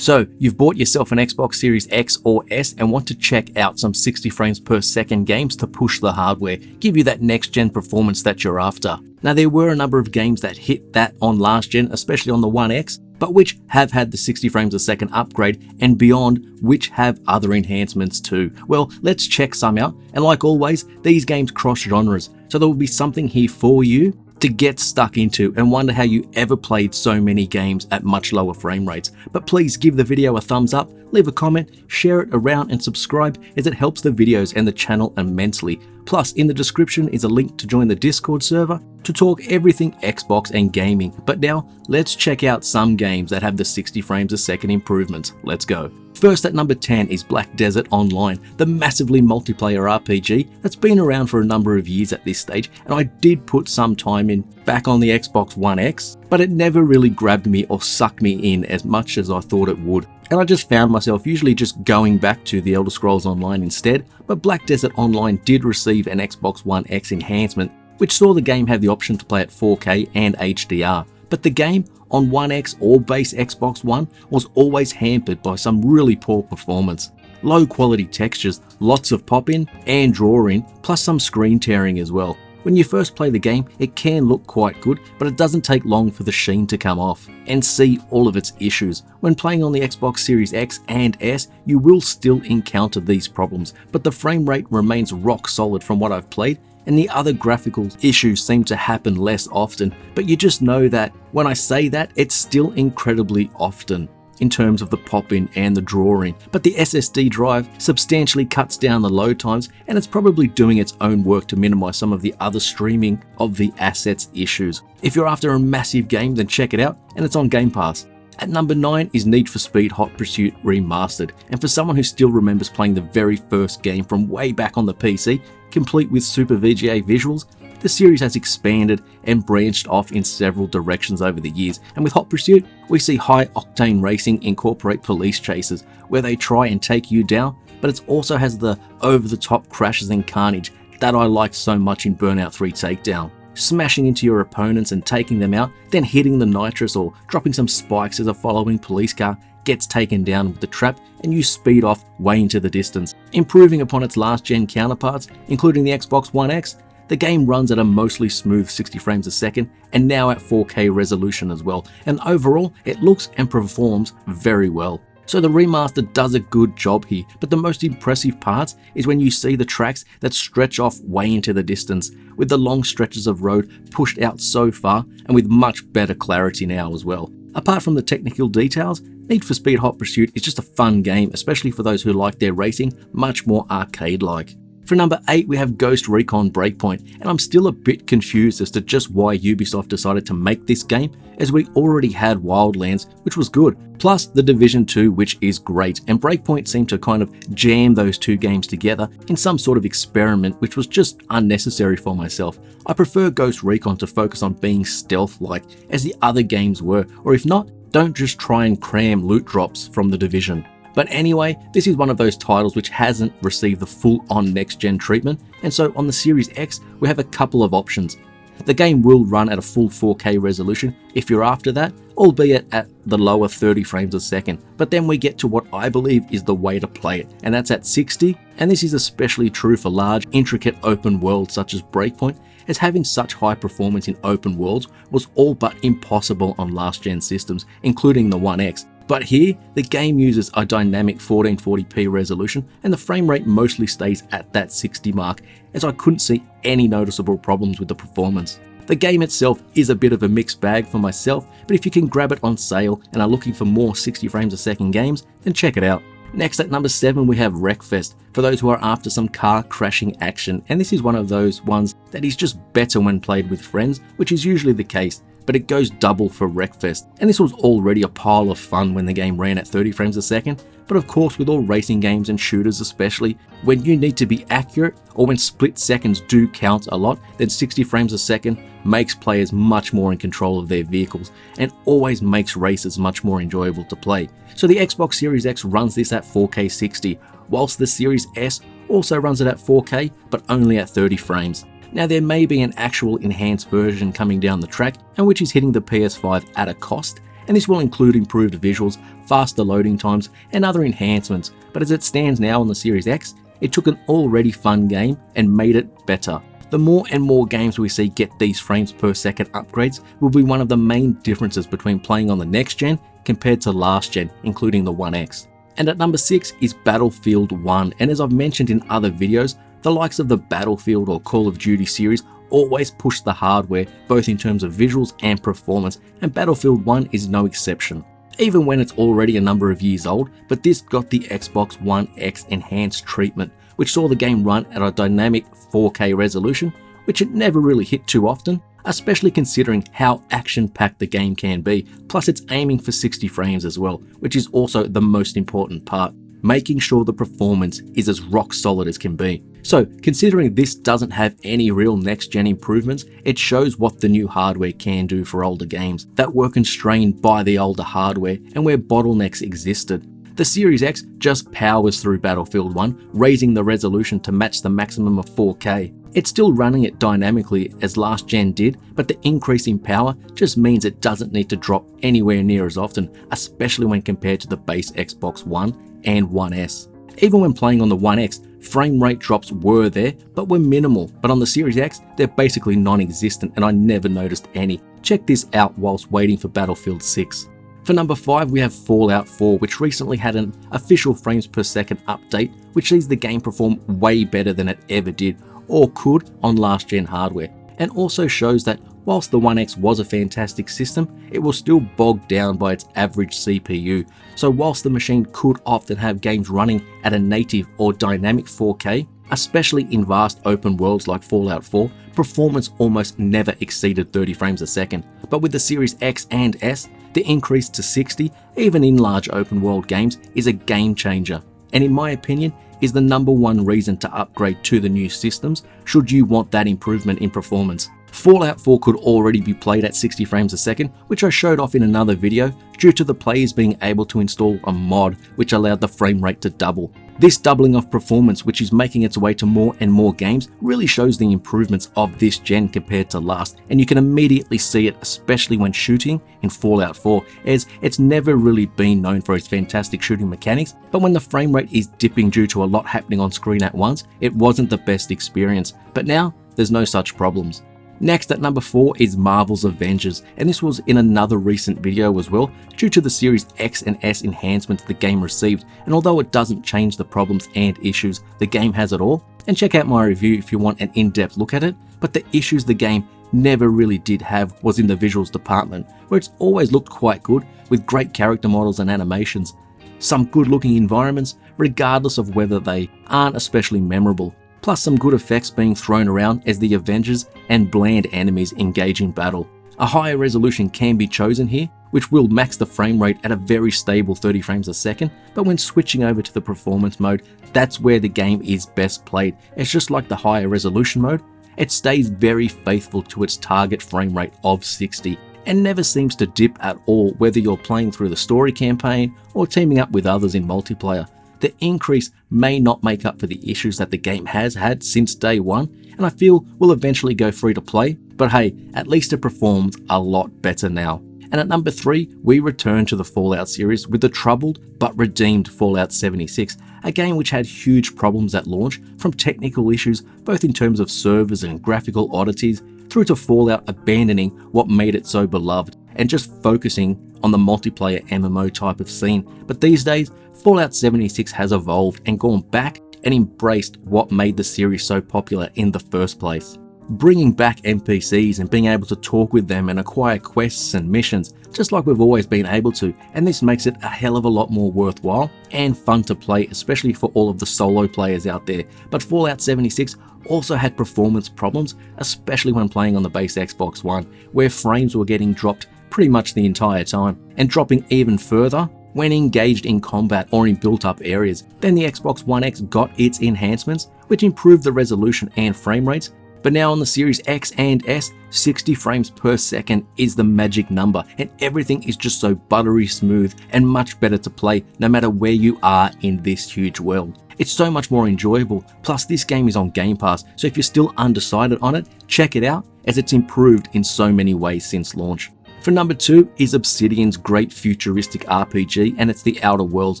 So you've bought yourself an Xbox Series X or S and want to check out some 60 frames per second games to push the hardware, give you that next gen performance that you're after. Now there were a number of games that hit that on last gen, especially on the One X, but which have had the 60 frames a second upgrade and beyond, which have other enhancements too. Well, let's check some out, and like always, these games cross genres, so there will be something here for you to get stuck into and wonder how you ever played so many games at much lower frame rates. But please give the video a thumbs up, leave a comment, share it around and subscribe, as it helps the videos and the channel immensely. Plus, in the description is a link to join the Discord server to talk everything Xbox and gaming. But now, let's check out some games that have the 60 frames a second improvements. Let's go. First at number 10 is Black Desert Online, the massively multiplayer RPG that's been around for a number of years at this stage, and I did put some time in back on the Xbox One X, but it never really grabbed me or sucked me in as much as I thought it would. And I just found myself usually just going back to the Elder Scrolls Online instead, but Black Desert Online did receive an Xbox One X enhancement, which saw the game have the option to play at 4K and HDR. But the game on One X or base Xbox One was always hampered by some really poor performance. Low quality textures, lots of pop-in and draw-in, plus some screen tearing as well. When you first play the game, it can look quite good, but it doesn't take long for the sheen to come off and see all of its issues. When playing on the Xbox Series X and S, you will still encounter these problems, but the frame rate remains rock solid from what I've played, and the other graphical issues seem to happen less often. But you just know that when I say that, it's still incredibly often in terms of the pop-in and the draw-in. But the SSD drive substantially cuts down the load times, and it's probably doing its own work to minimize some of the other streaming of the assets issues. If you're after a massive game, then check it out, and it's on Game Pass. At number 9 is Need for Speed Hot Pursuit Remastered, and for someone who still remembers playing the very first game from way back on the PC, complete with Super VGA visuals, the series has expanded and branched off in several directions over the years, and with Hot Pursuit, we see high-octane racing incorporate police chases, where they try and take you down, but it also has the over-the-top crashes and carnage that I liked so much in Burnout 3 Takedown. Smashing into your opponents and taking them out, then hitting the nitrous or dropping some spikes as a following police car gets taken down with the trap and you speed off way into the distance. Improving upon its last-gen counterparts, including the Xbox One X, the game runs at a mostly smooth 60 frames a second and now at 4K resolution as well, and overall it looks and performs very well. So the remaster does a good job here, but the most impressive parts is when you see the tracks that stretch off way into the distance, with the long stretches of road pushed out so far and with much better clarity now as well. Apart from the technical details, Need for Speed Hot Pursuit is just a fun game, especially for those who like their racing much more arcade-like. For number 8, we have Ghost Recon Breakpoint, and I'm still a bit confused as to just why Ubisoft decided to make this game, as we already had Wildlands, which was good, plus The Division 2, which is great, and Breakpoint seemed to kind of jam those two games together in some sort of experiment, which was just unnecessary for myself. I prefer Ghost Recon to focus on being stealth-like, as the other games were, or if not, don't just try and cram loot drops from The Division. But anyway, this is one of those titles which hasn't received the full-on next-gen treatment, and so on the Series X, we have a couple of options. The game will run at a full 4K resolution if you're after that, albeit at the lower 30 frames a second. But then we get to what I believe is the way to play it, and that's at 60, and this is especially true for large, intricate open worlds such as Breakpoint, as having such high performance in open worlds was all but impossible on last-gen systems, including the One X. But here, the game uses a dynamic 1440p resolution and the frame rate mostly stays at that 60 mark, as I couldn't see any noticeable problems with the performance. The game itself is a bit of a mixed bag for myself, but if you can grab it on sale and are looking for more 60 frames a second games, then check it out. Next at number 7 we have Wreckfest, for those who are after some car crashing action, and this is one of those ones that is just better when played with friends, which is usually the case. But it goes double for Wreckfest, and this was already a pile of fun when the game ran at 30 frames a second, but of course with all racing games and shooters especially, when you need to be accurate or when split seconds do count a lot, then 60 frames a second makes players much more in control of their vehicles and always makes races much more enjoyable to play. So the Xbox Series X runs this at 4K 60, whilst the Series S also runs it at 4K but only at 30 frames. Now there may be an actual enhanced version coming down the track, and which is hitting the PS5 at a cost, and this will include improved visuals, faster loading times, and other enhancements. But as it stands now on the Series X, it took an already fun game and made it better. The more and more games we see get these frames per second upgrades will be one of the main differences between playing on the next gen compared to last gen, including the One X. And at number 6 is Battlefield 1, and as I've mentioned in other videos, the likes of the Battlefield or Call of Duty series always push the hardware both in terms of visuals and performance, and Battlefield 1 is no exception. Even when it's already a number of years old, but this got the Xbox One X enhanced treatment, which saw the game run at a dynamic 4K resolution, which it never really hit too often, especially considering how action-packed the game can be. Plus it's aiming for 60 frames as well, which is also the most important part, making sure the performance is as rock solid as can be. So considering this doesn't have any real next-gen improvements, it shows what the new hardware can do for older games that were constrained by the older hardware and where bottlenecks existed. The Series X just powers through Battlefield 1, raising the resolution to match the maximum of 4K. It's still running it dynamically as last gen did, but the increase in power just means it doesn't need to drop anywhere near as often, especially when compared to the base Xbox One and One S. Even when playing on the One X, frame rate drops were there, but were minimal. But on the Series X, they're basically non-existent, and I never noticed any. Check this out whilst waiting for Battlefield 6. For number 5, we have Fallout 4, which recently had an official frames per second update, which sees the game perform way better than it ever did, or could on last gen hardware, and also shows that whilst the One X was a fantastic system, it was still bogged down by its average CPU. So whilst the machine could often have games running at a native or dynamic 4K, especially in vast open worlds like Fallout 4, performance almost never exceeded 30 frames a second. But with the Series X and S, the increase to 60, even in large open world games, is a game changer, and in my opinion, is the number one reason to upgrade to the new systems should you want that improvement in performance. Fallout 4 could already be played at 60 frames a second, which I showed off in another video, due to the players being able to install a mod which allowed the frame rate to double. This doubling of performance, which is making its way to more and more games, really shows the improvements of this gen compared to last, and you can immediately see it, especially when shooting in Fallout 4, as it's never really been known for its fantastic shooting mechanics, but when the frame rate is dipping due to a lot happening on screen at once, it wasn't the best experience, but now there's no such problems. Next at number 4 is Marvel's Avengers, and this was in another recent video as well, due to the Series X and S enhancements the game received, and although it doesn't change the problems and issues, the game has it all, and check out my review if you want an in-depth look at it, but the issues the game never really did have was in the visuals department, where it's always looked quite good, with great character models and animations, some good looking environments, regardless of whether they aren't especially memorable, plus some good effects being thrown around as the Avengers and bland enemies engage in battle. A higher resolution can be chosen here, which will max the frame rate at a very stable 30 frames a second, but when switching over to the performance mode, that's where the game is best played. It's just like the higher resolution mode, it stays very faithful to its target frame rate of 60, and never seems to dip at all whether you're playing through the story campaign or teaming up with others in multiplayer. The increase may not make up for the issues that the game has had since day one, and I feel will eventually go free to play, but hey, at least it performs a lot better now. And at number 3, we return to the Fallout series with the troubled but redeemed Fallout 76, a game which had huge problems at launch, from technical issues both in terms of servers and graphical oddities, through to Fallout abandoning what made it so beloved and just focusing on the multiplayer MMO type of scene. But these days, Fallout 76 has evolved and gone back and embraced what made the series so popular in the first place. Bringing back NPCs and being able to talk with them and acquire quests and missions, just like we've always been able to, and this makes it a hell of a lot more worthwhile and fun to play, especially for all of the solo players out there. But Fallout 76 also had performance problems, especially when playing on the base Xbox One, where frames were getting dropped pretty much the entire time, and dropping even further when engaged in combat or in built-up areas. Then the Xbox One X got its enhancements, which improved the resolution and frame rates, but now on the Series X and S, 60 frames per second is the magic number, and everything is just so buttery smooth and much better to play no matter where you are in this huge world. It's so much more enjoyable, plus this game is on Game Pass, so if you're still undecided on it, check it out as it's improved in so many ways since launch. For number 2 is Obsidian's great futuristic RPG, and it's The Outer Worlds,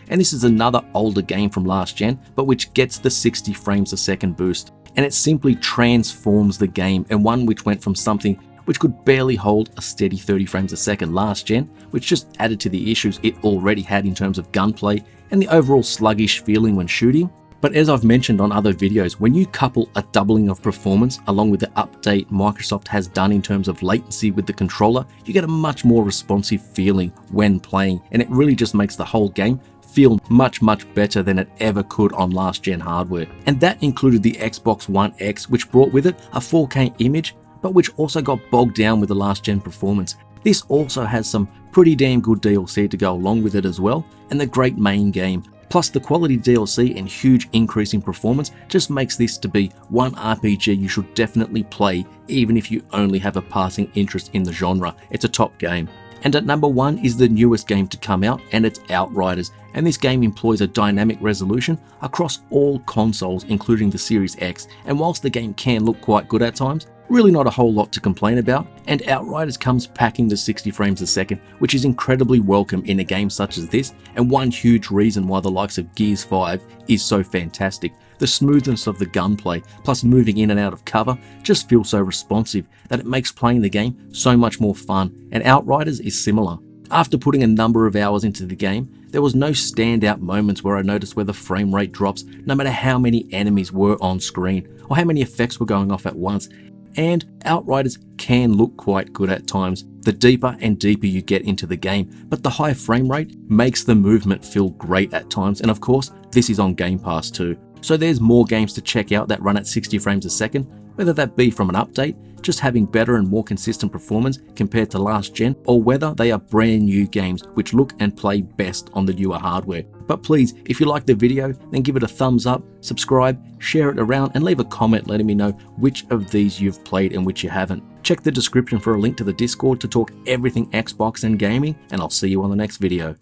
and this is another older game from last gen, but which gets the 60 frames a second boost. And it simply transforms the game, and one which went from something which could barely hold a steady 30 frames a second last gen, which just added to the issues it already had in terms of gunplay and the overall sluggish feeling when shooting. But as I've mentioned on other videos, when you couple a doubling of performance along with the update Microsoft has done in terms of latency with the controller, you get a much more responsive feeling when playing, and it really just makes the whole game feel much better than it ever could on last gen hardware. And that included the Xbox One X, which brought with it a 4K image, but which also got bogged down with the last gen performance. This also has some pretty damn good DLC to go along with it as well, and the great main game. Plus the quality DLC and huge increase in performance just makes this to be one RPG you should definitely play, even if you only have a passing interest in the genre. It's a top game. And at number 1 is the newest game to come out, and it's Outriders. And this game employs a dynamic resolution across all consoles, including the Series X. And whilst the game can look quite good at times, really not a whole lot to complain about, and Outriders comes packing the 60 frames a second, which is incredibly welcome in a game such as this, and one huge reason why the likes of Gears 5 is so fantastic. The smoothness of the gunplay, plus moving in and out of cover, just feels so responsive that it makes playing the game so much more fun, and Outriders is similar. After putting a number of hours into the game, there was no standout moments where I noticed where the frame rate drops, no matter how many enemies were on screen, or how many effects were going off at once. And Outriders can look quite good at times, the deeper and deeper you get into the game, but the high frame rate makes the movement feel great at times, and of course, this is on Game Pass too. So there's more games to check out that run at 60 frames a second, whether that be from an update, just having better and more consistent performance compared to last gen, or whether they are brand new games which look and play best on the newer hardware. But please, if you liked the video, then give it a thumbs up, subscribe, share it around, and leave a comment letting me know which of these you've played and which you haven't. Check the description for a link to the Discord to talk everything Xbox and gaming, and I'll see you on the next video.